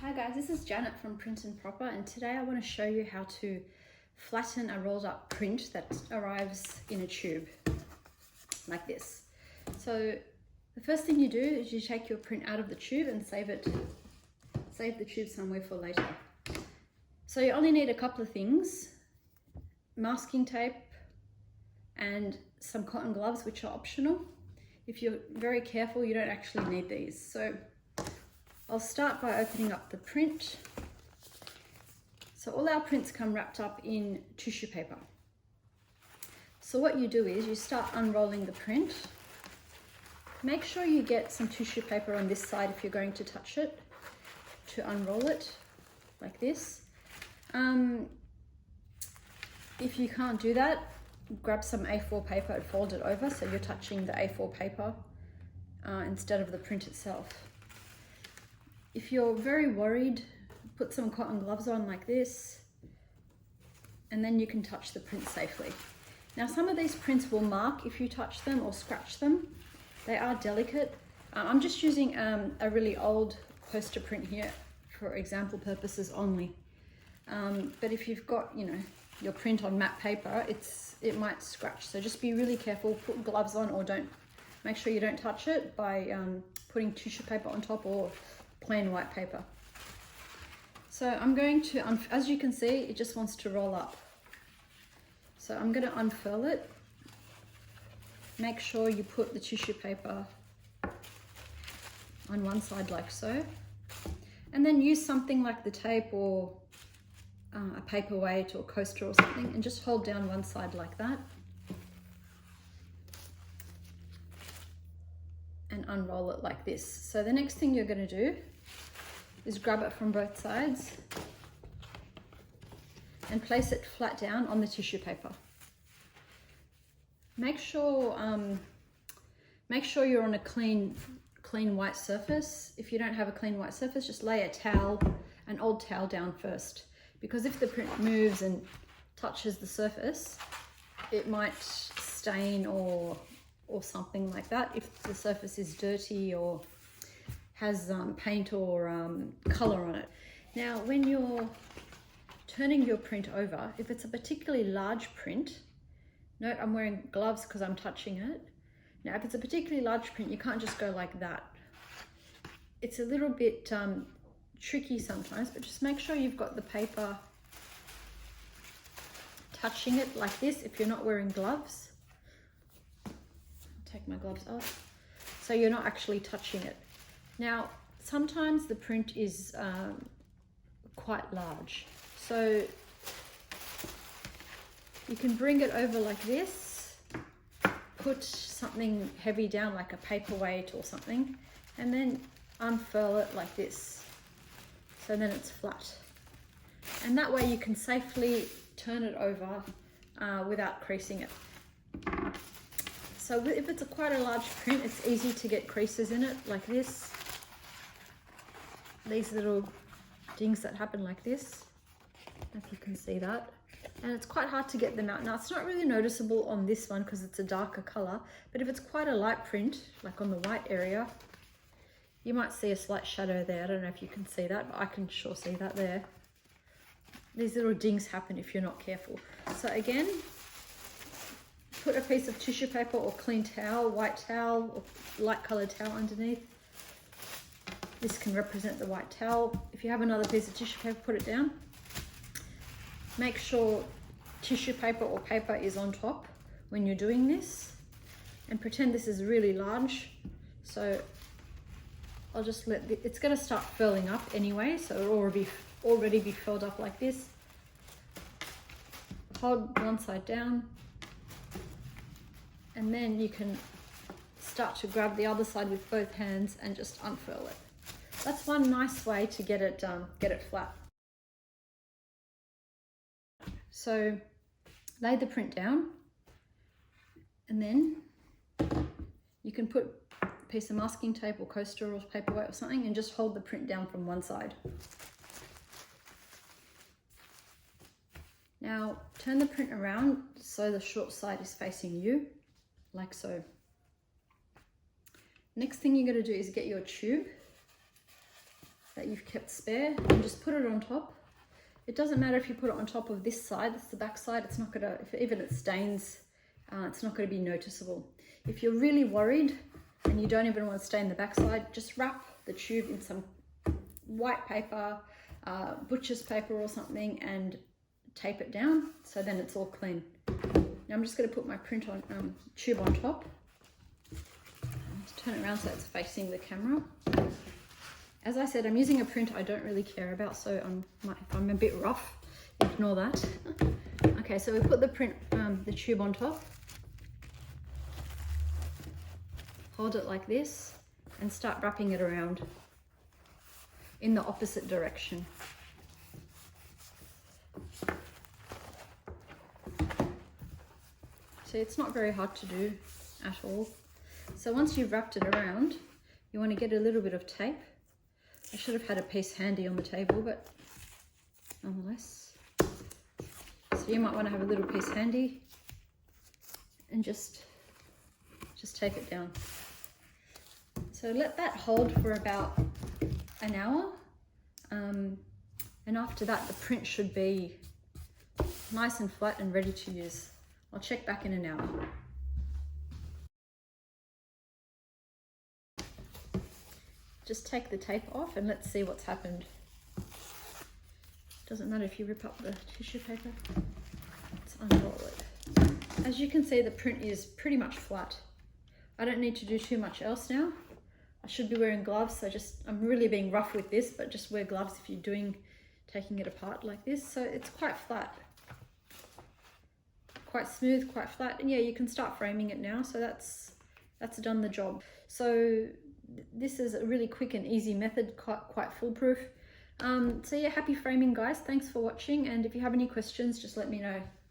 Hi guys, this is Janet from Print and Proper, and today I want to show you how to flatten a rolled up print that arrives in a tube like this. So the first thing you do is you take your print out of the tube and save the tube somewhere for later. So you only need a couple of things: masking tape and some cotton gloves, which are optional. If you're very careful, you don't actually need these. So I'll start by opening up the print. So all our prints come wrapped up in tissue paper. So what you do is you start unrolling the print. Make sure you get some tissue paper on this side if you're going to touch it, to unroll it like this. If you can't do that, grab some A4 paper and fold it over so you're touching the A4 paper instead of the print itself. If you're very worried, put some cotton gloves on like this, and then you can touch the print safely. Now some of these prints will mark if you touch them or scratch them. They are delicate. I'm just using a really old poster print here for example purposes only. But if you've got, your print on matte paper, it might scratch. So just be really careful, put gloves on, or make sure you don't touch it by putting tissue paper on top or plain white paper. So I'm going to, as you can see, it just wants to roll up. So I'm going to unfurl it. Make sure you put the tissue paper on one side like so. And then use something like the tape or a paperweight or coaster or something, and just hold down one side like that. And unroll it like this. So the next thing you're going to do is grab it from both sides and place it flat down on the tissue paper. Make sure you're on a clean white surface. If you don't have a clean white surface, just lay an old towel down first, because if the print moves and touches the surface, it might stain or something like that if the surface is dirty or has paint or color on it. Now when you're turning your print over, if it's a particularly large print, note I'm wearing gloves because I'm touching it. Now if it's a particularly large print, you can't just go like that. It's a little bit tricky sometimes, but just make sure you've got the paper touching it like this if you're not wearing gloves. Take my gloves off, so you're not actually touching it. Now sometimes the print is quite large, so you can bring it over like this, put something heavy down like a paperweight or something, and then unfurl it like this, so then it's flat, and that way you can safely turn it over without creasing it. So if it's quite a large print, it's easy to get creases in it like this. These little dings that happen like this, if you can see that. And it's quite hard to get them out. Now it's not really noticeable on this one because it's a darker color, but if it's quite a light print, like on the white area, you might see a slight shadow there. I don't know if you can see that, but I can sure see that there. These little dings happen if you're not careful. So again, put a piece of tissue paper or clean towel, white towel or light colored towel underneath. This can represent the white towel. If you have another piece of tissue paper, put it down. Make sure tissue paper or paper is on top when you're doing this, and pretend this is really large. So I'll just it's going to start furling up anyway, so it'll already be furled up like this. Hold one side down, and then you can start to grab the other side with both hands and just unfurl it. That's one nice way to get it flat. So lay the print down, and then you can put a piece of masking tape or coaster or paperweight or something and just hold the print down from one side. Now turn the print around so the short side is facing you, like so. Next thing you're going to do is get your tube that you've kept spare and just put it on top. It doesn't matter if you put it on top of this side, that's the back side, it's not gonna, if even it stains, it's not gonna be noticeable. If you're really worried and you don't even want to stain the back side, just wrap the tube in some white paper, butcher's paper or something, and tape it down so then it's all clean. Now I'm just going to put my print on tube on top. Let's turn it around so it's facing the camera. As I said, I'm using a print I don't really care about, so if I'm a bit rough, ignore that. Okay, so we put the print, the tube on top. Hold it like this and start wrapping it around in the opposite direction. So it's not very hard to do at all. So once you've wrapped it around, you want to get a little bit of tape. I should have had a piece handy on the table, but nonetheless. So you might want to have a little piece handy and just tape it down. So let that hold for about an hour. And after that, the print should be nice and flat and ready to use. I'll check back in an hour. Just take the tape off and let's see what's happened. Doesn't matter if you rip up the tissue paper. Let's unroll it. As you can see, the print is pretty much flat. I don't need to do too much else now. I should be wearing gloves, so I'm really being rough with this, but just wear gloves if you're taking it apart like this. So it's quite flat. Quite smooth, quite flat, and yeah, you can start framing it now. So that's done the job. So this is a really quick and easy method, quite foolproof. So yeah, happy framing, guys. Thanks for watching, and if you have any questions, just let me know.